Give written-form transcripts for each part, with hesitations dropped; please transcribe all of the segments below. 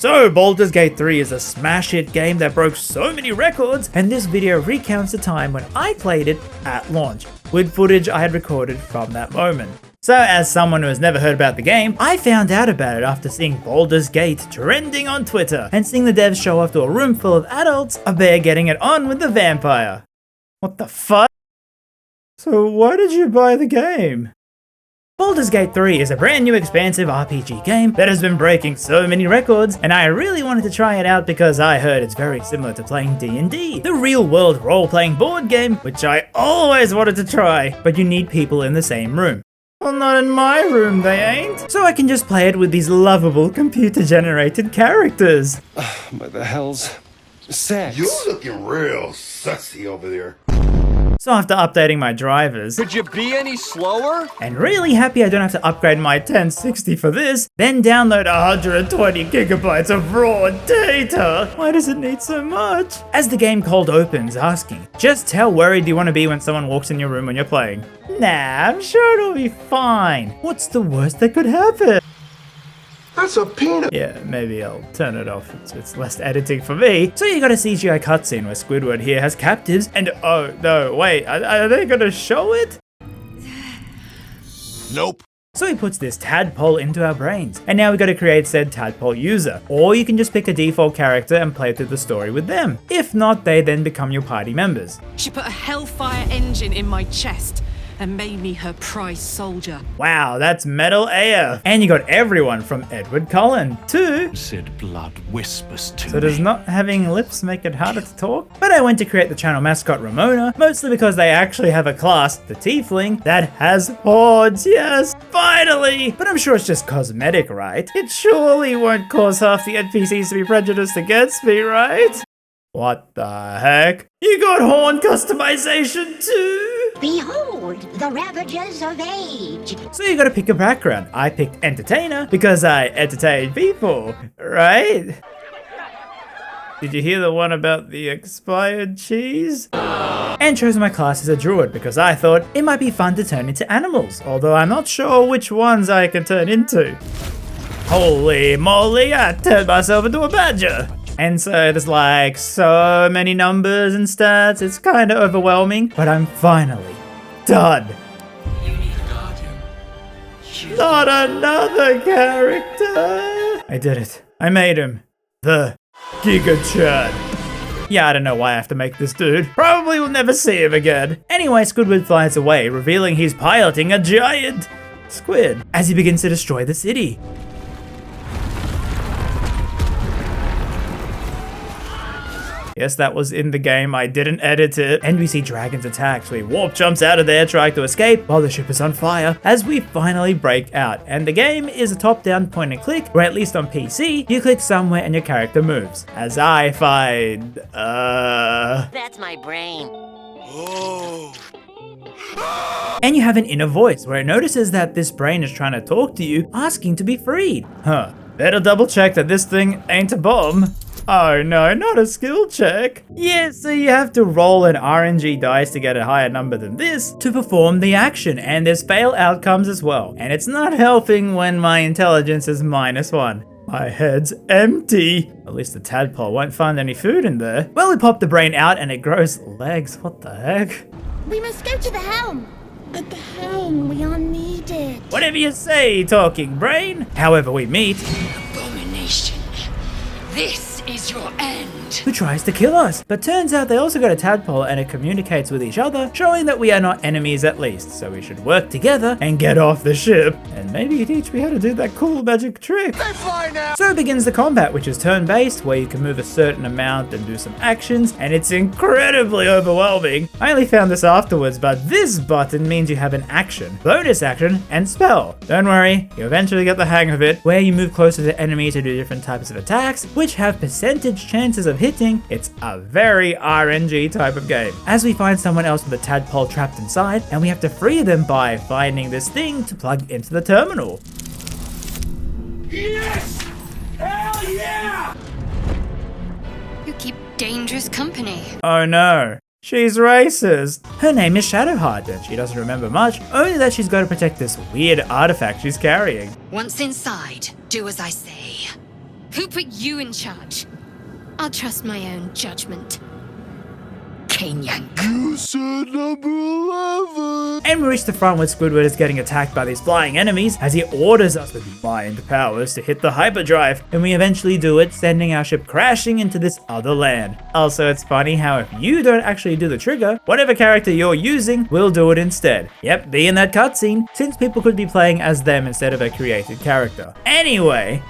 So, Baldurs Gate 3 is a smash hit game that broke so many records, and this video recounts the time when I played it at launch, with footage I had recorded from that moment. So, as someone who has never heard about the game, I found out about it after seeing Baldurs Gate trending on Twitter, and seeing the devs show off to a room full of adults, a bear getting it on with the vampire. What the fuck? So why did you buy the game? Baldurs Gate 3 is a brand new expansive RPG game that has been breaking so many records, and I really wanted to try it out because I heard it's very similar to playing D&D, the real world role-playing board game, which I always wanted to try, but you need people in the same room. Well, not in my room, they ain't. So I can just play it with these lovable computer-generated characters. What the hell's sex? You're looking real sexy over there. So after updating my drivers, Could you be any slower? and really happy I don't have to upgrade my 1060 for this, then download 120 gigabytes of raw data. Why does it need so much? As the game cold opens, asking, just how worried do you want to be when someone walks in your room when you're playing? Nah, I'm sure it'll be fine. What's the worst that could happen? That's a peanut. Yeah, maybe I'll turn it off. It's less editing for me. So you got a CGI cutscene where Squidward here has captives, and oh no, wait, are they gonna show it? Nope. So he puts this tadpole into our brains, and now we gotta create said tadpole user. Or you can just pick a default character and play through the story with them. If not, they then become your party members. She put a hellfire engine in my chest and made me her prize soldier. Wow, that's metal AF. And you got everyone from Edward Cullen to... Sid Blood whispers to So does not having lips make it harder to talk? But I went to create the channel mascot Ramona, mostly because they actually have a class, the Tiefling, that has hordes, yes, finally! But I'm sure it's just cosmetic, right? It surely won't cause half the NPCs to be prejudiced against me, right? What the heck? You got horn customization too? Behold, the ravages of age. So you gotta pick a background. I picked entertainer because I entertain people, right? Did you hear the one about the expired cheese? And chose my class as a druid because I thought it might be fun to turn into animals, although I'm not sure which ones I can turn into. Holy moly, I turned myself into a badger! And so there's like so many numbers and stats, it's kinda overwhelming, but I'm finally done. You need a guardian. Not another character! I did it. I made him. The Giga Chad. Yeah, I don't know why I have to make this dude. Probably will never see him again. Anyway, Squidward flies away, revealing he's piloting a giant squid as he begins to destroy the city. Yes, that was in the game, I didn't edit it. And we see dragons attack, so he warp jumps out of there trying to escape while the ship is on fire as we finally break out. And the game is a top-down point and click, where at least on PC, you click somewhere and your character moves. As I find, That's my brain. And you have an inner voice where it notices that this brain is trying to talk to you, asking to be freed. Huh, better double check that this thing ain't a bomb. Oh no, not a skill check. Yeah, so you have to roll an RNG dice to get a higher number than this to perform the action, and there's fail outcomes as well. And it's not helping when my intelligence is -1. My head's empty. At least the tadpole won't find any food in there. Well, we pop the brain out and it grows legs. What the heck? We must go to the helm. At the helm, we are needed. Whatever you say, talking brain. However, we meet Abomination. This is your end. who tries to kill us. But turns out they also got a tadpole and it communicates with each other, showing that we are not enemies at least. So we should work together and get off the ship. And maybe you teach me how to do that cool magic trick. They fly now. So begins the combat, which is turn-based, where you can move a certain amount and do some actions, and it's incredibly overwhelming. I only found this afterwards, but this button means you have an action, bonus action, and spell. Don't worry, you eventually get the hang of it, where you move closer to enemies to do different types of attacks, which have percentage chances of hitting. It's a very RNG type of game. As we find someone else with a tadpole trapped inside, and we have to free them by finding this thing to plug into the terminal. Yes! Hell yeah! You keep dangerous company. Oh no, she's racist. Her name is Shadowheart, and she doesn't remember much, only that she's got to protect this weird artifact she's carrying. Once inside, do as I say. Who put you in charge? I'll trust my own judgment. Yank. You said number 11. And we reach the front where Squidward is getting attacked by these flying enemies as he orders us with mind powers to hit the hyperdrive, and we eventually do it, sending our ship crashing into this other land. Also, it's funny how if you don't actually do the trigger, whatever character you're using will do it instead. Yep, be in that cutscene, since people could be playing as them instead of a created character. Anyway,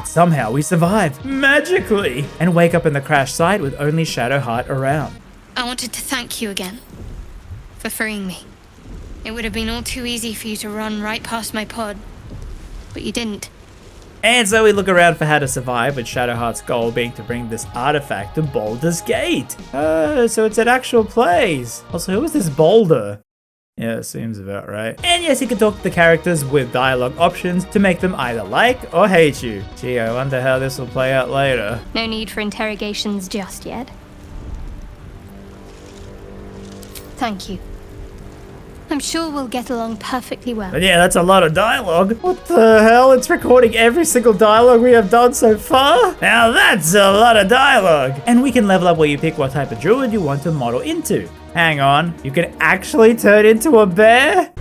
somehow we survive, magically, and wake up in the crash site with only Shadowheart around. I wanted to thank you again for freeing me. It would have been all too easy for you to run right past my pod, but you didn't. And so we look around for how to survive, with Shadowheart's goal being to bring this artifact to Baldurs Gate. So it's an actual place. Also, who is this Baldur? Yeah, it seems about right. And yes, you can talk to the characters with dialogue options to make them either like or hate you. Gee, I wonder how this will play out later. No need for interrogations just yet. Thank you. I'm sure we'll get along perfectly well. But yeah, that's a lot of dialogue. What the hell? It's recording every single dialogue we have done so far? Now that's a lot of dialogue. And we can level up where you pick what type of druid you want to model into. Hang on, you can actually turn into a bear?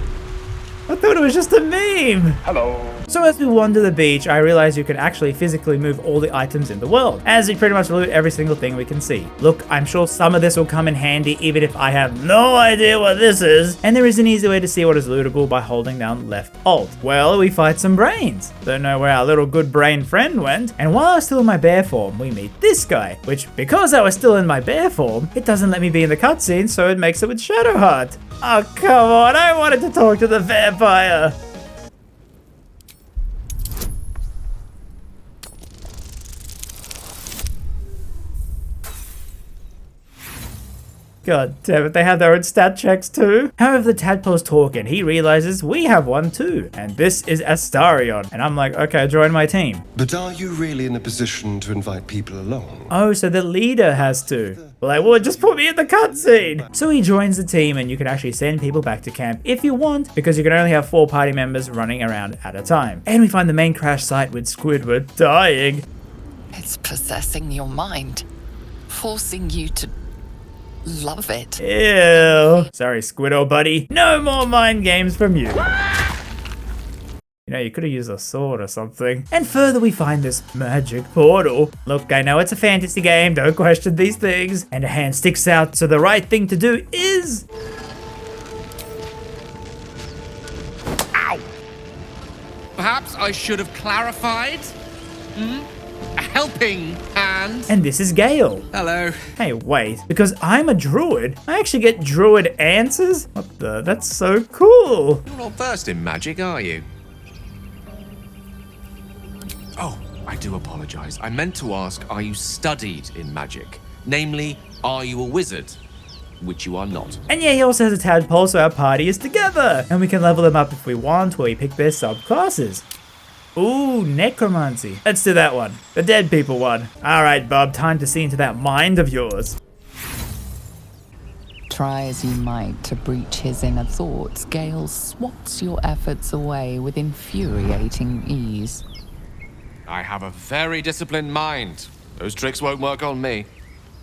I thought it was just a meme. Hello. So as we wander the beach, I realize you can actually physically move all the items in the world, as we pretty much loot every single thing we can see. Look, I'm sure some of this will come in handy even if I have no idea what this is. And there is an easy way to see what is lootable by holding down left alt. Well, we fight some brains. Don't know where our little good brain friend went. And while I was still in my bear form, we meet this guy, which because I was still in my bear form, it doesn't let me be in the cutscene, so it makes it with Shadowheart. Oh, come on, I wanted to talk to the vampire. God damn it, they have their own stat checks too. However, the tadpole's talking, he realizes we have one too. And this is Astarion. And I'm like, okay, join my team. But are you really in a position to invite people along? Oh, so the leader has to. Well, like, well, just put me in the cutscene. So he joins the team and you can actually send people back to camp if you want, because you can only have 4 party members running around at a time. And we find the main crash site with Squidward dying. It's possessing your mind, forcing you to love it. Ew. Sorry, Squiddo buddy. No more mind games from you. You know, you could have used a sword or something. And further, we find this magic portal. Look, I know it's a fantasy game. Don't question these things. And a hand sticks out, so the right thing to do is... Ow! Perhaps I should have clarified? A helping hand. And this is Gale. Hello. Hey, wait. Because I'm a druid, I actually get druid answers? What the? That's so cool. You're not versed in magic, are you? Oh, I do apologize. I meant to ask, are you studied in magic? Namely, are you a wizard? Which you are not. And yeah, he also has a tadpole, so our party is together. And we can level them up if we want, where we pick their subclasses. Ooh, necromancy. Let's do that one. The dead people one. Alright, Bob, time to see into that mind of yours. Try as you might to breach his inner thoughts, Gale swats your efforts away with infuriating ease. I have a very disciplined mind. Those tricks won't work on me.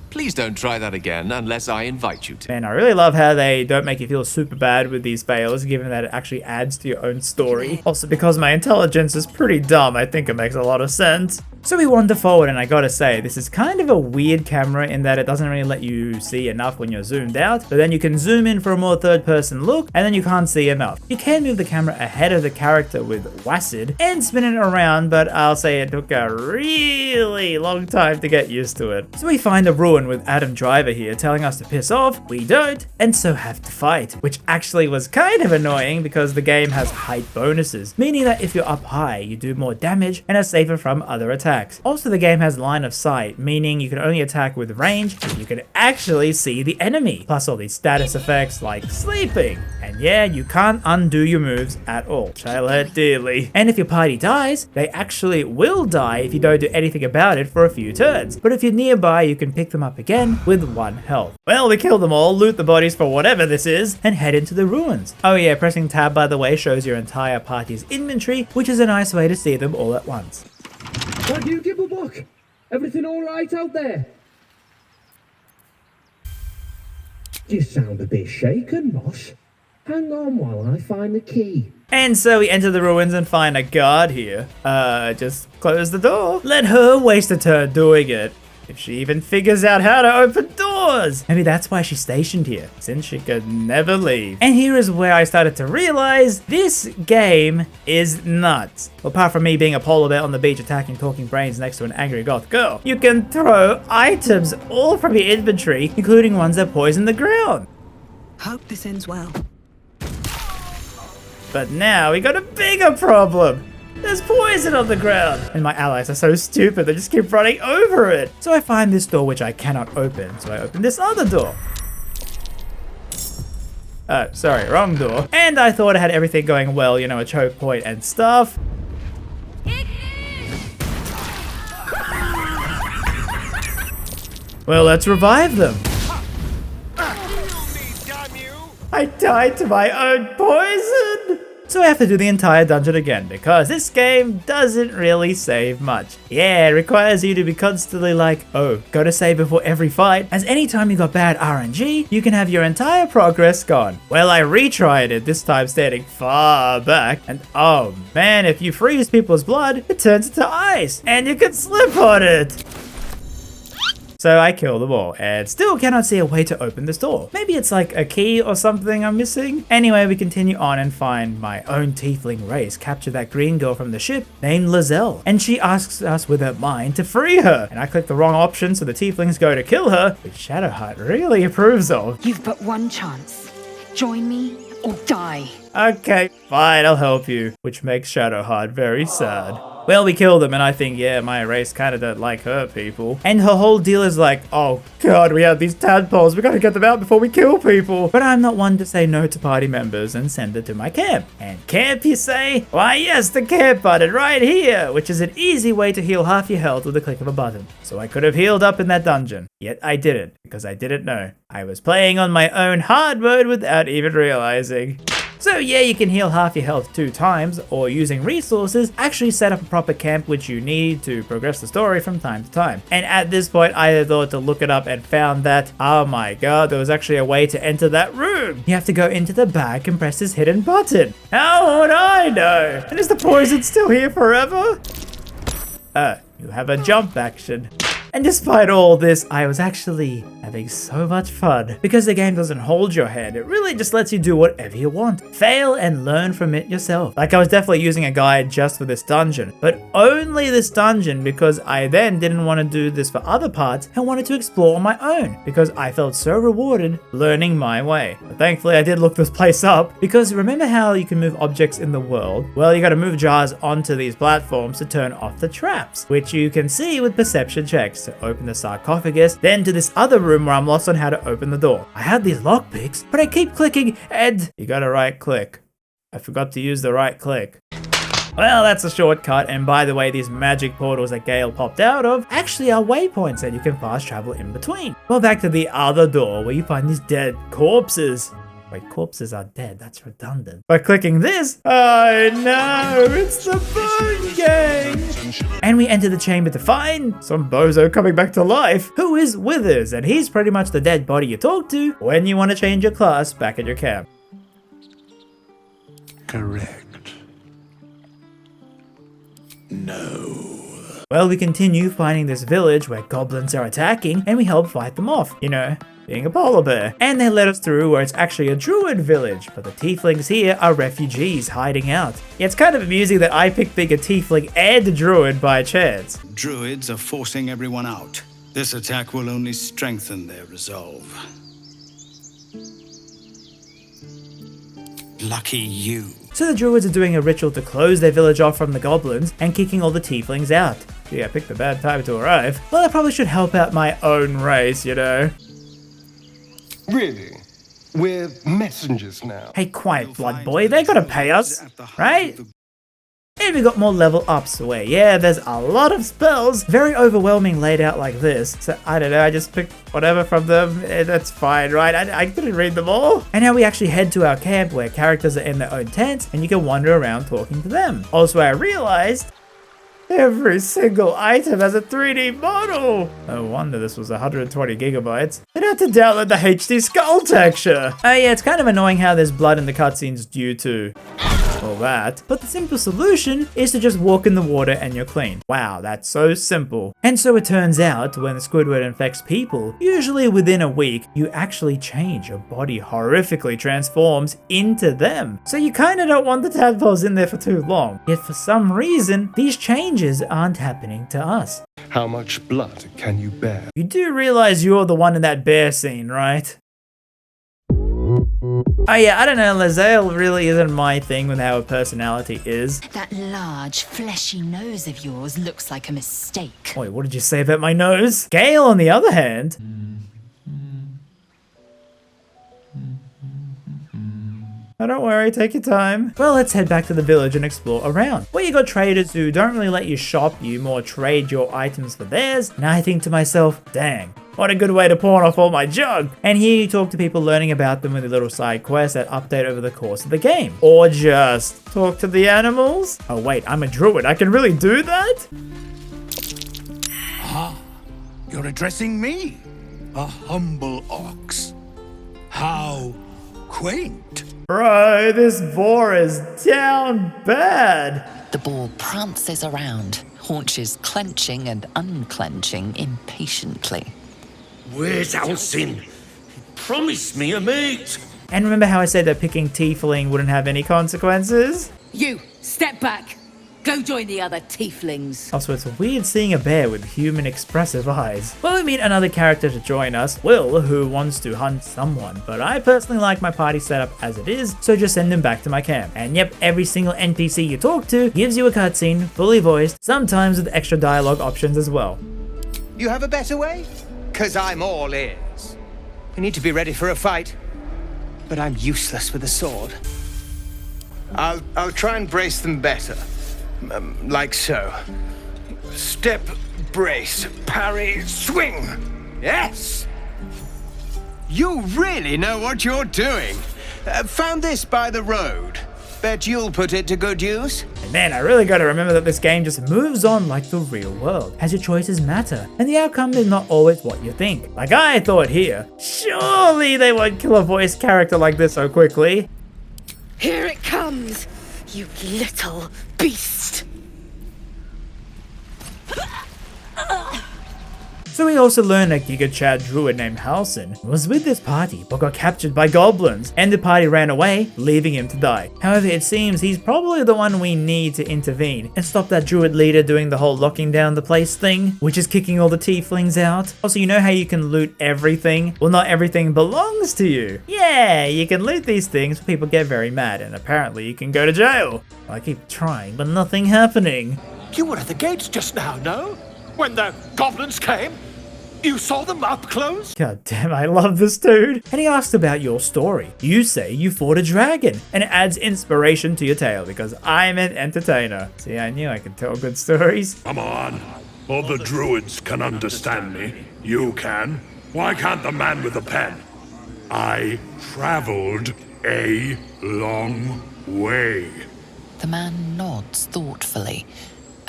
Please don't try that again unless I invite you to. Man, I really love how they don't make you feel super bad with these fails, given that it actually adds to your own story. Also, because my intelligence is pretty dumb, I think it makes a lot of sense. So we wander forward, and I gotta say, this is kind of a weird camera in that it doesn't really let you see enough when you're zoomed out, but then you can zoom in for a more third-person look, and then you can't see enough. You can move the camera ahead of the character with WASD and spin it around, but I'll say it took a really long time to get used to it. So we find a ruin with Adam Driver here telling us to piss off. We don't, and so have to fight, which actually was kind of annoying because the game has height bonuses, meaning that if you're up high, you do more damage and are safer from other attacks. Also, the game has line of sight, meaning you can only attack with range if you can actually see the enemy, plus all these status effects like sleeping and And yeah, you can't undo your moves at all, which I learned dearly. And if your party dies, they actually will die if you don't do anything about it for a few turns. But if you're nearby, you can pick them up again with 1 health. Well, we kill them all, loot the bodies for whatever this is, and head into the ruins. Oh yeah, pressing tab, by the way, shows your entire party's inventory, which is a nice way to see them all at once. What do you give a buck? Everything all right out there? You sound a bit shaken, boss. Hang on while I find the key. And so we enter the ruins and find a guard here. Just close the door. Let her waste a turn doing it. If she even figures out how to open doors. Maybe that's why she's stationed here, since she could never leave. And here is where I started to realize this game is nuts. Well, apart from me being a polar bear on the beach attacking talking brains next to an angry goth girl, you can throw items all from your inventory, including ones that poison the ground. Hope this ends well. But now we got a bigger problem. There's poison on the ground, and my allies are so stupid, they just keep running over it. So I find this door which I cannot open, so I open this other door. Oh, sorry, wrong door. And I thought I had everything going well, you know, a choke point and stuff. Well, let's revive them. I died to my own poison! So I have to do the entire dungeon again, because this game doesn't really save much. Yeah, it requires you to be constantly like, oh, gotta save before every fight, as anytime you got bad RNG, you can have your entire progress gone. Well, I retried it, this time standing far back, and oh man, if you freeze people's blood, it turns into ice, and you can slip on it. So I kill them all, and still cannot see a way to open this door. Maybe it's like a key or something I'm missing. Anyway, we continue on and find my own tiefling race capture that green girl from the ship named Lizelle. And she asks us with her mind to free her. And I click the wrong option, so the tieflings go to kill her, which Shadowheart really approves of. You've but one chance. Join me or die. Okay, fine, I'll help you. Which makes Shadowheart very sad. Well, we killed them, and I think, yeah, my race kind of don't like her people. And her whole deal is like, oh god, we have these tadpoles, we gotta get them out before we kill people. But I'm not one to say no to party members and send her to my camp. And camp, you say? Why yes, the camp button right here, which is an easy way to heal half your health with a click of a button. So I could have healed up in that dungeon, yet I didn't, because I didn't know. I was playing on my own hard mode without even realizing. So yeah, you can heal half your health 2 times, or using resources, actually set up a proper camp which you need to progress the story from time to time. And at this point, I thought to look it up and found that, oh my god, there was actually a way to enter that room. You have to go into the back and press this hidden button. How would I know? And is the poison still here forever? You have a jump action. And despite all this, I was actually having so much fun. Because the game doesn't hold your hand, it really just lets you do whatever you want. Fail and learn from it yourself. Like, I was definitely using a guide just for this dungeon, but only this dungeon, because I then didn't want to do this for other parts and wanted to explore on my own, because I felt so rewarded learning my way. But thankfully I did look this place up, because remember how you can move objects in the world? Well, you gotta move jars onto these platforms to turn off the traps, which you can see with perception checks. To open the sarcophagus, then to this other room where I'm lost on how to open the door. I had these lockpicks, but I keep clicking and you gotta right click. I forgot to use the right click. Well, that's a shortcut, and by the way, these magic portals that Gale popped out of actually are waypoints that you can fast travel in between. Well, back to the other door where you find these dead corpses. Wait, corpses are dead, that's redundant. By clicking this, oh no, it's the Bone Gang! And we enter the chamber to find some bozo coming back to life, who is Withers, and he's pretty much the dead body you talk to when you want to change your class back at your camp. Correct. No. Well, we continue finding this village where goblins are attacking, and we help fight them off, you know, being a polar bear. And they let us through where it's actually a druid village, but the tieflings here are refugees hiding out. Yeah, it's kind of amusing that I picked being a tiefling and a druid by chance. Druids are forcing everyone out. This attack will only strengthen their resolve. Lucky you. So the druids are doing a ritual to close their village off from the goblins and kicking all the tieflings out. Gee, I picked a bad time to arrive. Well, I probably should help out my own race, you know. Really? We're messengers now. Hey, quiet, blood boy. They gotta pay us, right? And we got more level ups where, yeah, there's a lot of spells, very overwhelming laid out like this. So I don't know, I just picked whatever from them, that's fine, right? I couldn't read them all. And now we actually head to our camp where characters are in their own tents and you can wander around talking to them. Also, I realized every single item has a 3D model. No wonder this was 120 gigabytes. I'd have to download the HD skull texture. Oh yeah, it's kind of annoying how there's blood in the cutscenes due to all that. But the simple solution is to just walk in the water and you're clean. Wow, that's so simple. And so it turns out when Squidward infects people, usually within a week, you actually change. Your body horrifically transforms into them. So you kind of don't want the tadpoles in there for too long. Yet for some reason, these changes aren't happening to us. How much blood can you bear? You do realize you're the one in that bear scene, right? Oh yeah, I don't know, Lae'zel really isn't my thing with how her personality is. That large, fleshy nose of yours looks like a mistake. Wait, what did you say about my nose? Gale, on the other hand... Oh, don't worry, take your time. Well, let's head back to the village and explore around. Where you got traders who don't really let you shop, you more trade your items for theirs. And I think to myself, dang, what a good way to pawn off all my junk. And here you talk to people learning about them with a little side quests that update over the course of the game. Or just talk to the animals. Oh wait, I'm a druid, I can really do that? Ah, you're addressing me, a humble ox. How quaint. Bro, this boar is down bad. The boar prances around, haunches clenching and unclenching impatiently. Where's Alcin? He promised me a mate. And remember how I said that picking tiefling wouldn't have any consequences? You, step back. Go join the other tieflings. Also, it's weird seeing a bear with human expressive eyes. Well, we meet another character to join us, Will, who wants to hunt someone, but I personally like my party setup as it is, so just send him back to my camp. And yep, every single NPC you talk to gives you a cutscene, fully voiced, sometimes with extra dialogue options as well. You have a better way? 'Cause I'm all ears. We need to be ready for a fight, but I'm useless with a sword. I'll try and brace them better. Like so. Step, brace, parry, swing. Yes! You really know what you're doing. Found this by the road. Bet you'll put it to good use. And man, I really gotta remember that this game just moves on like the real world, as your choices matter, and the outcome is not always what you think. Like I thought here, surely they won't kill a voice character like this so quickly. Here it comes, you little beast. So we also learned a Giga Chad druid named Halsin was with this party but got captured by goblins, and the party ran away, leaving him to die. However, it seems he's probably the one we need to intervene and stop that druid leader doing the whole locking down the place thing, which is kicking all the tieflings out. Also, you know how you can loot everything? Well, not everything belongs to you. Yeah, you can loot these things, but people get very mad, and apparently you can go to jail. I keep trying, but nothing happening. You were at the gates just now, no? When the goblins came? You saw them up close? God damn, I love this dude. And he asked about your story. You say you fought a dragon, and it adds inspiration to your tale because I'm an entertainer. See, I knew I could tell good stories. Come on. All the druids can understand me. You can. Why can't the man with the pen? I traveled a long way. The man nods thoughtfully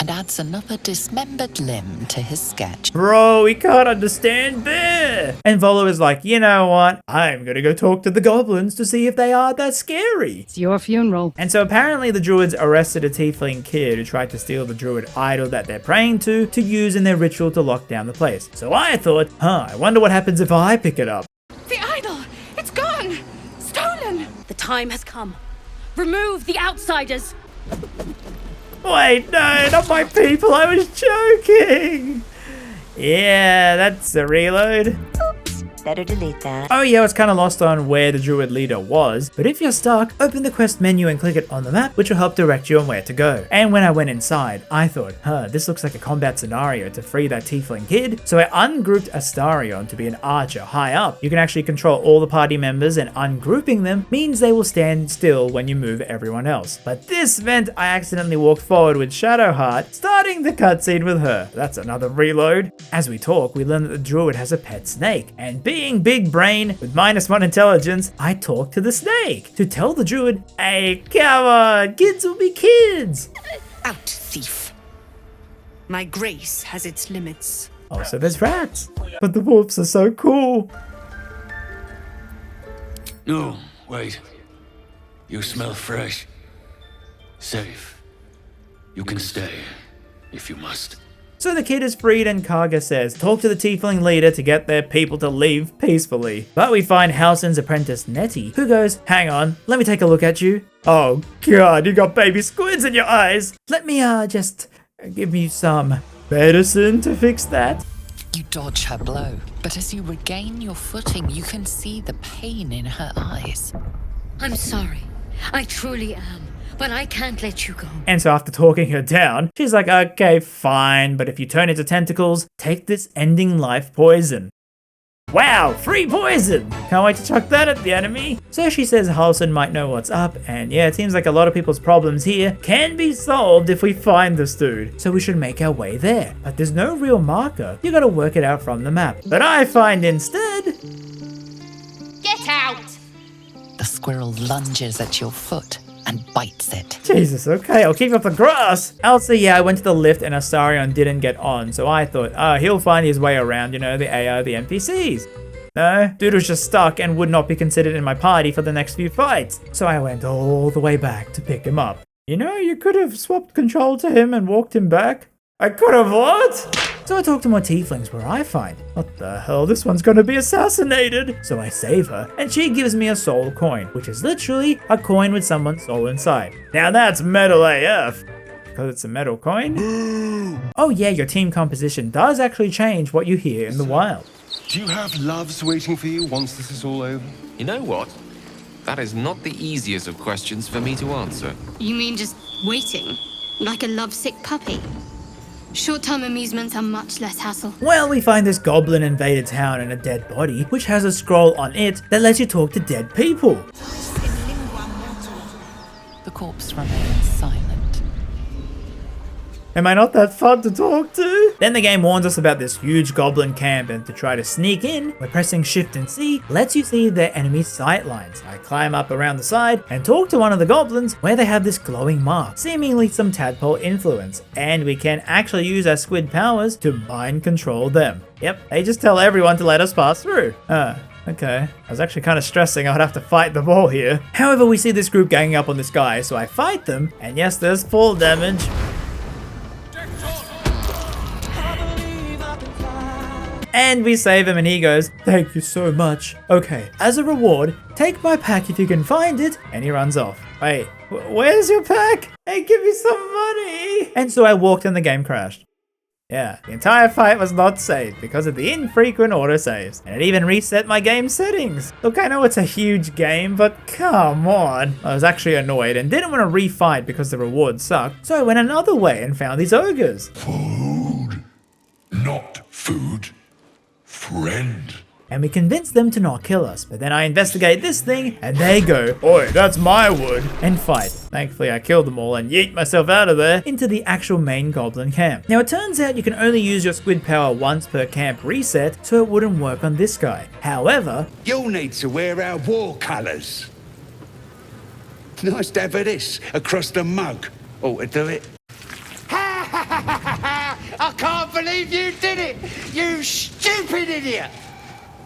and adds another dismembered limb to his sketch. Bro, we can't understand bear. And Volo is like, you know what? I'm gonna go talk to the goblins to see if they are that scary. It's your funeral. And so apparently the druids arrested a tiefling kid who tried to steal the druid idol that they're praying to use in their ritual to lock down the place. So I thought, I wonder what happens if I pick it up. The idol! It's gone! Stolen! The time has come. Remove the outsiders! Wait, no, not my people, I was joking! Yeah, that's a reload. Oops, Better delete that. Oh yeah, I was kind of lost on where the druid leader was, but if you're stuck, open the quest menu and click it on the map, which will help direct you on where to go. And when I went inside, I thought, this looks like a combat scenario to free that tiefling kid, so I ungrouped Astarion to be an archer high up. You can actually control all the party members, and ungrouping them means they will stand still when you move everyone else. But this meant I accidentally walked forward with Shadowheart, starting the cutscene with her. That's another reload. As we talk, we learn that the druid has a pet snake, and being big brain with -1 intelligence, I talk to the snake to tell the druid, hey, come on, kids will be kids. Out, thief. My grace has its limits. Oh, so there's rats, but the wolves are so cool. No, wait. You smell fresh. Safe. You can stay, if you must. So the kid is freed and Karga says, talk to the tiefling leader to get their people to leave peacefully. But we find Halsin's apprentice Nettie, who goes, hang on, let me take a look at you. Oh god, you got baby squids in your eyes. Let me just give you some medicine to fix that. You dodge her blow, but as you regain your footing, you can see the pain in her eyes. I'm sorry. I truly am. But I can't let you go. And so after talking her down, she's like, okay, fine, but if you turn into tentacles, take this ending life poison. Wow, free poison! Can't wait to chuck that at the enemy. So she says Halsin might know what's up, and yeah, it seems like a lot of people's problems here can be solved if we find this dude. So we should make our way there. But there's no real marker. You gotta work it out from the map. But I find instead... Get out! The squirrel lunges at your foot and bites it. Jesus, okay, I'll keep up the grass. Also, yeah, I went to the lift and Astarion didn't get on, so I thought, he'll find his way around, you know, the AI, the NPCs. No, dude was just stuck and would not be considered in my party for the next few fights. So I went all the way back to pick him up. You know, you could have swapped control to him and walked him back. I could have what? So I talk to more tieflings where I find, what the hell, this one's gonna be assassinated. So I save her, and she gives me a soul coin, which is literally a coin with someone's soul inside. Now that's metal AF. Because it's a metal coin. Oh yeah, your team composition does actually change what you hear in the wild. Do you have loves waiting for you once this is all over? You know what? That is not the easiest of questions for me to answer. You mean just waiting? Like a lovesick puppy? Short-term amusements are much less hassle. Well, we find this goblin invaded town and a dead body, which has a scroll on it that lets you talk to dead people. The corpse remains silent. Am I not that fun to talk to? Then the game warns us about this huge goblin camp, and to try to sneak in, we're pressing Shift and C lets you see their enemy sight lines. I climb up around the side and talk to one of the goblins where they have this glowing mark, seemingly some tadpole influence, and we can actually use our squid powers to mind control them. Yep, they just tell everyone to let us pass through. Okay. I was actually kind of stressing I would have to fight them all here. However, we see this group ganging up on this guy, so I fight them, and yes, there's fall damage. And we save him and he goes, thank you so much. Okay, as a reward, take my pack if you can find it. And he runs off. Wait, where's your pack? Hey, give me some money. And so I walked and the game crashed. Yeah, the entire fight was not saved because of the infrequent autosaves. And it even reset my game settings. Look, I know it's a huge game, but come on. I was actually annoyed and didn't want to refight because the rewards sucked. So I went another way and found these ogres. Food, not food. Friend. And we convince them to not kill us, but then I investigate this thing and they go, oi, that's my wood, and fight. Thankfully I killed them all and yeet myself out of there into the actual main goblin camp. Now it turns out you can only use your squid power once per camp reset, so it wouldn't work on this guy. However, you'll need to wear our war colours. It's nice to have this across the mug. Ought to do it. I can't believe you did it! You stupid idiot!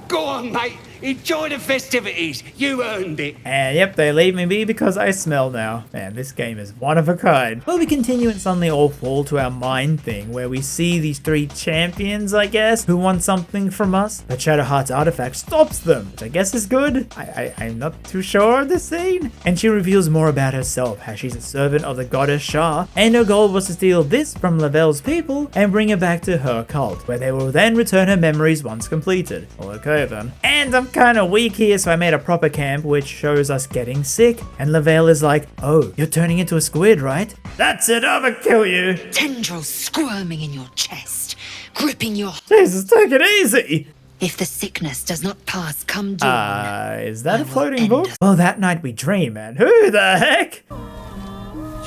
Go on, mate. Enjoy the festivities. You earned it. And yep, they leave me be because I smell now. Man, this game is one of a kind. Well, we continue and suddenly all fall to our mine thing, where we see these three champions, I guess, who want something from us. But Shadowheart's artifact stops them, which I guess is good. I'm not too sure of this scene. And she reveals more about herself, how she's a servant of the goddess Shah, and her goal was to steal this from Lavelle's people and bring it back to her cult, where they will then return her memories once completed. Well, okay then. And I'm kind of weak here, so I made a proper camp, which shows us getting sick. And Lavelle is like, oh, you're turning into a squid, right? That's it, I'ma kill you. Tendrils squirming in your chest, gripping your... Jesus, take it easy. If the sickness does not pass come dawn... Is that a floating book? Well, that night we dream, man. Who the heck?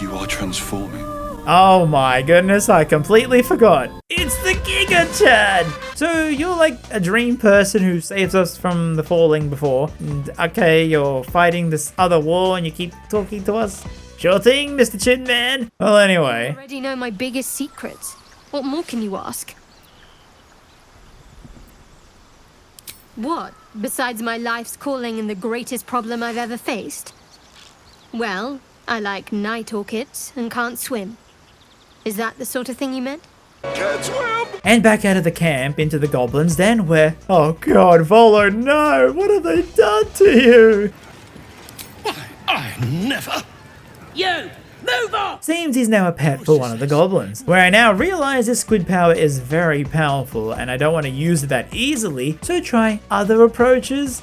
You are transforming. Oh my goodness, I completely forgot. It's the Giga Chad! So you're like a dream person who saves us from the falling before. And okay, you're fighting this other war and you keep talking to us? Sure thing, Mr. Chin Man. Well, anyway. I already know my biggest secrets. What more can you ask? What, besides my life's calling and the greatest problem I've ever faced? Well, I like night orchids and can't swim. Is that the sort of thing you meant? Can't swim! And back out of the camp into the Goblins Den where... Oh god, Volo, no! What have they done to you? I never... You! Move on! Seems he's now a pet for one of the goblins, where I now realize this squid power is very powerful and I don't want to use it that easily, so try other approaches.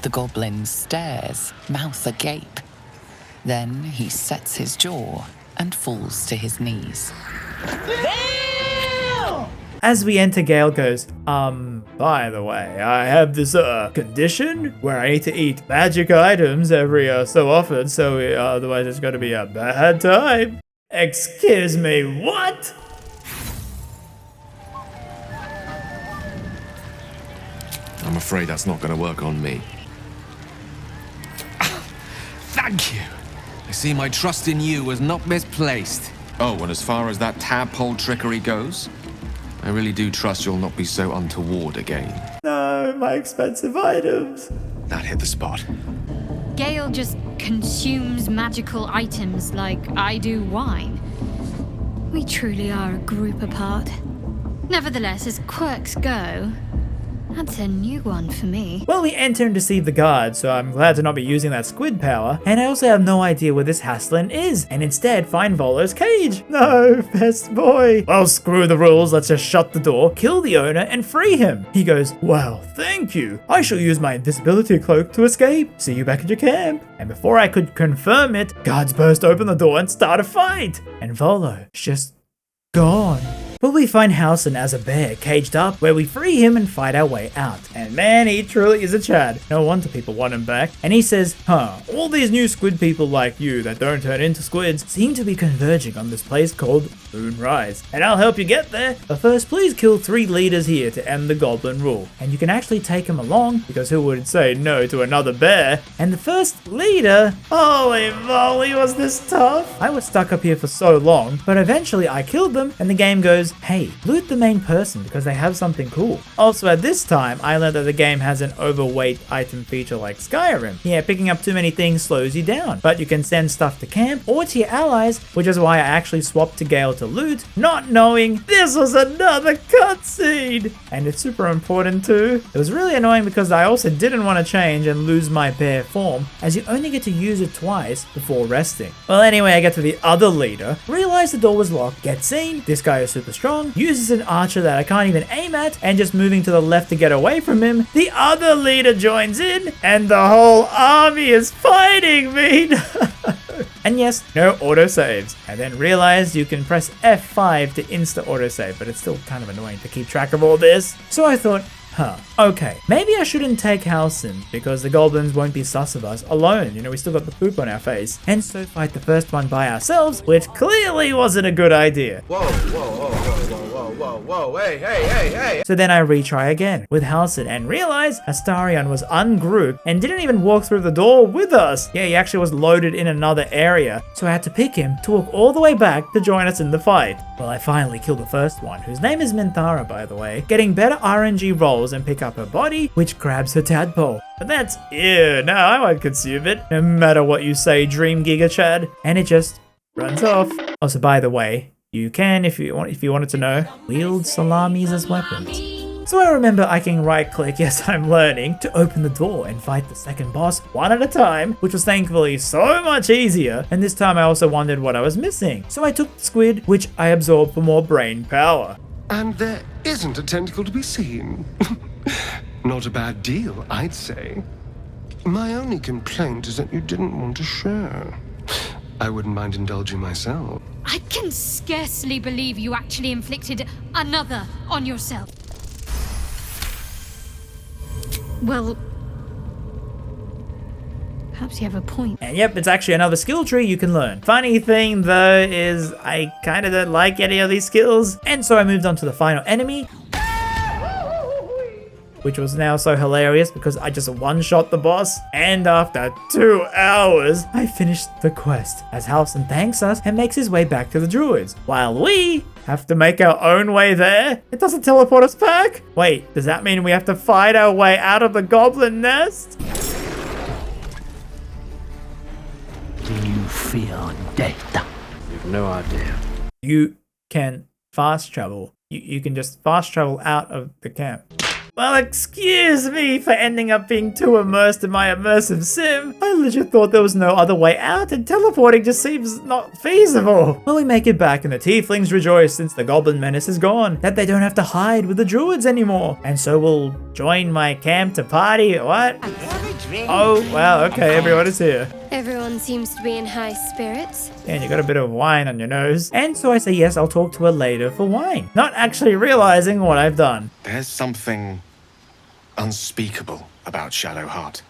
The goblin stares, mouth agape. Then he sets his jaw and falls to his knees. As we enter, Gale goes, by the way, I have this, condition where I need to eat magic items every, so often, so otherwise it's gonna be a bad time. Excuse me, what? I'm afraid that's not going to work on me. Thank you. I see my trust in you was not misplaced. Oh, and as far as that tadpole trickery goes, I really do trust you'll not be so untoward again. No, my expensive items. That hit the spot. Gale just consumes magical items like I do wine. We truly are a group apart. Nevertheless, as quirks go, that's a new one for me. Well, we enter and deceive the guards, so I'm glad to not be using that squid power. And I also have no idea where this Haslin is, and instead find Volo's cage. No, best boy. Well, screw the rules, let's just shut the door, kill the owner, and free him. He goes, well, thank you. I shall use my invisibility cloak to escape. See you back at your camp. And before I could confirm it, guards burst open the door and start a fight. And Volo's just gone. But we find Halsin as a bear caged up, where we free him and fight our way out. And man, he truly is a Chad. No wonder people want him back. And he says, all these new squid people like you that don't turn into squids seem to be converging on this place called Moonrise. And I'll help you get there. But first, please kill 3 leaders here to end the goblin rule. And you can actually take him along, because who would say no to another bear? And the first leader, holy moly, was this tough? I was stuck up here for so long, but eventually I killed them, and the game goes, hey, loot the main person because they have something cool. Also at this time, I learned that the game has an overweight item feature like Skyrim. Yeah, picking up too many things slows you down, but you can send stuff to camp or to your allies, which is why I actually swapped to Gale to loot, not knowing this was another cutscene. And it's super important too. It was really annoying because I also didn't want to change and lose my bear form, as you only get to use it twice before resting. Well, anyway, I get to the other leader, realize the door was locked, get seen, this guy is super strong, uses an archer that I can't even aim at, and just moving to the left to get away from him, the other leader joins in, and the whole army is fighting me. And yes, no autosaves. I then realized you can press F5 to insta autosave, but it's still kind of annoying to keep track of all this. So I thought, okay, maybe I shouldn't take Halsin because the goblins won't be sus of us alone. You know, we still got the poop on our face. And so fight the first one by ourselves, which clearly wasn't a good idea. Whoa, whoa, whoa, whoa, whoa, whoa, whoa, hey. So then I retry again with Halsin and realize Astarion was ungrouped and didn't even walk through the door with us. Yeah, he actually was loaded in another area. So I had to pick him to walk all the way back to join us in the fight. Well, I finally killed the first one, whose name is Minthara, by the way, getting better RNG rolls and pick up her body, which grabs her tadpole. But that's ew, no, I won't consume it, no matter what you say, Dream Giga Chad. And it just runs off. Also, by the way, you can, if you wanted to know, wield salamis as weapons. So I remember I can right click, yes I'm learning, to open the door and fight the second boss one at a time, which was thankfully so much easier, and this time I also wondered what I was missing. So I took the squid, which I absorbed for more brain power. And there isn't a tentacle to be seen. Not a bad deal, I'd say. My only complaint is that you didn't want to share. I wouldn't mind indulging myself. I can scarcely believe you actually inflicted another on yourself. Well, perhaps you have a point. And yep, it's actually another skill tree you can learn. Funny thing though is I kind of don't like any of these skills, and so I moved on to the final enemy, which was now so hilarious because I just one-shot the boss, and after 2 hours, I finished the quest as Halsin thanks us and makes his way back to the druids, while we have to make our own way there. It doesn't teleport us back? Wait, does that mean we have to fight our way out of the goblin nest? Do you fear death? You've no idea. You can fast travel. You can just fast travel out of the camp. Well, excuse me for ending up being too immersed in my immersive sim. I legit thought there was no other way out and teleporting just seems not feasible. Well, we make it back and the tieflings rejoice since the goblin menace is gone, that they don't have to hide with the druids anymore. And so we'll join my camp to party, what? Oh, wow, okay, everyone is here. Everyone seems to be in high spirits. And you got a bit of wine on your nose. And so I say yes, I'll talk to her later for wine. Not actually realizing what I've done. There's something unspeakable about Shadowheart.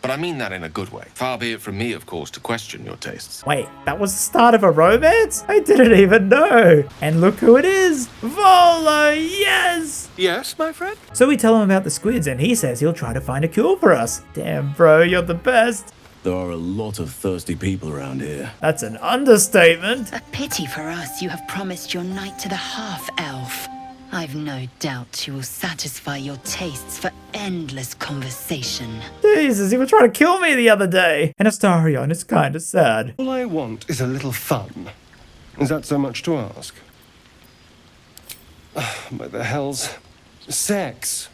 But I mean that in a good way. Far be it from me, of course, to question your tastes. Wait, that was the start of a romance? I didn't even know. And look who it is. Volo, yes! Yes, my friend? So we tell him about the squids and he says he'll try to find a cure for us. Damn, bro, you're the best. There are a lot of thirsty people around here. That's an understatement. A pity for us you have promised your knight to the half-elf. I've no doubt she will satisfy your tastes for endless conversation. Jesus, he was trying to kill me the other day. And Astarion is kind of sad. All I want is a little fun. Is that so much to ask? By the hells. Sex.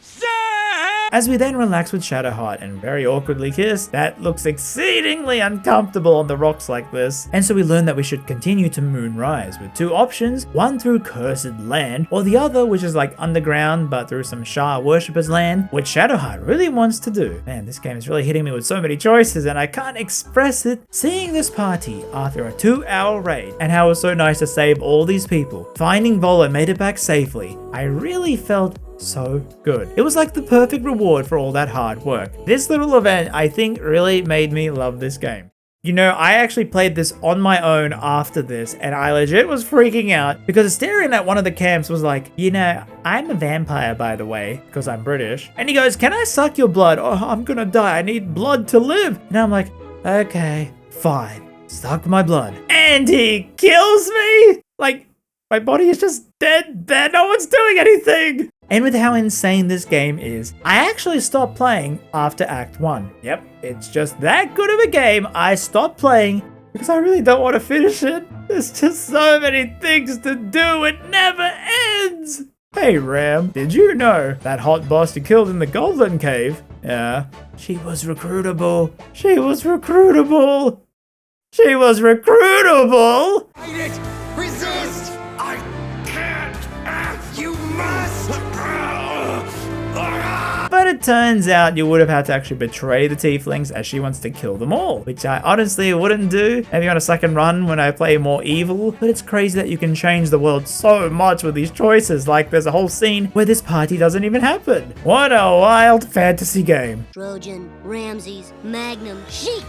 As we then relax with Shadowheart and very awkwardly kiss, that looks exceedingly uncomfortable on the rocks like this. And so we learn that we should continue to Moonrise with 2 options, one through Cursed Land, or the other which is like underground but through some Shah worshippers land, which Shadowheart really wants to do. Man, this game is really hitting me with so many choices and I can't express it. Seeing this party after a 2-hour raid and how it was so nice to save all these people, finding Volo made it back safely, I really felt so good. It was like the perfect reward for all that hard work. This little event, I think, really made me love this game. You know, I actually played this on my own after this, and I legit was freaking out because Astarion at one of the camps was like, you know, I'm a vampire, by the way, because I'm British. And he goes, can I suck your blood? Oh, I'm gonna die. I need blood to live. And I'm like, okay, fine. Suck my blood. And he kills me? Like, my body is just dead there. No one's doing anything. And with how insane this game is, I actually stopped playing after Act 1. Yep, it's just that good of a game. I stopped playing because I really don't want to finish it. There's just so many things to do. It never ends. Hey Ram, did you know that hot boss you killed in the Goblin Cave? Yeah, she was recruitable. She was recruitable. She was recruitable. Fight it! Resist! I can't! You must! But it turns out you would have had to actually betray the tieflings as she wants to kill them all, which I honestly wouldn't do, maybe on a second run when I play more evil, but it's crazy that you can change the world so much with these choices, like there's a whole scene where this party doesn't even happen. What a wild fantasy game. Trojan, RamZaes, Magnum, Sheik.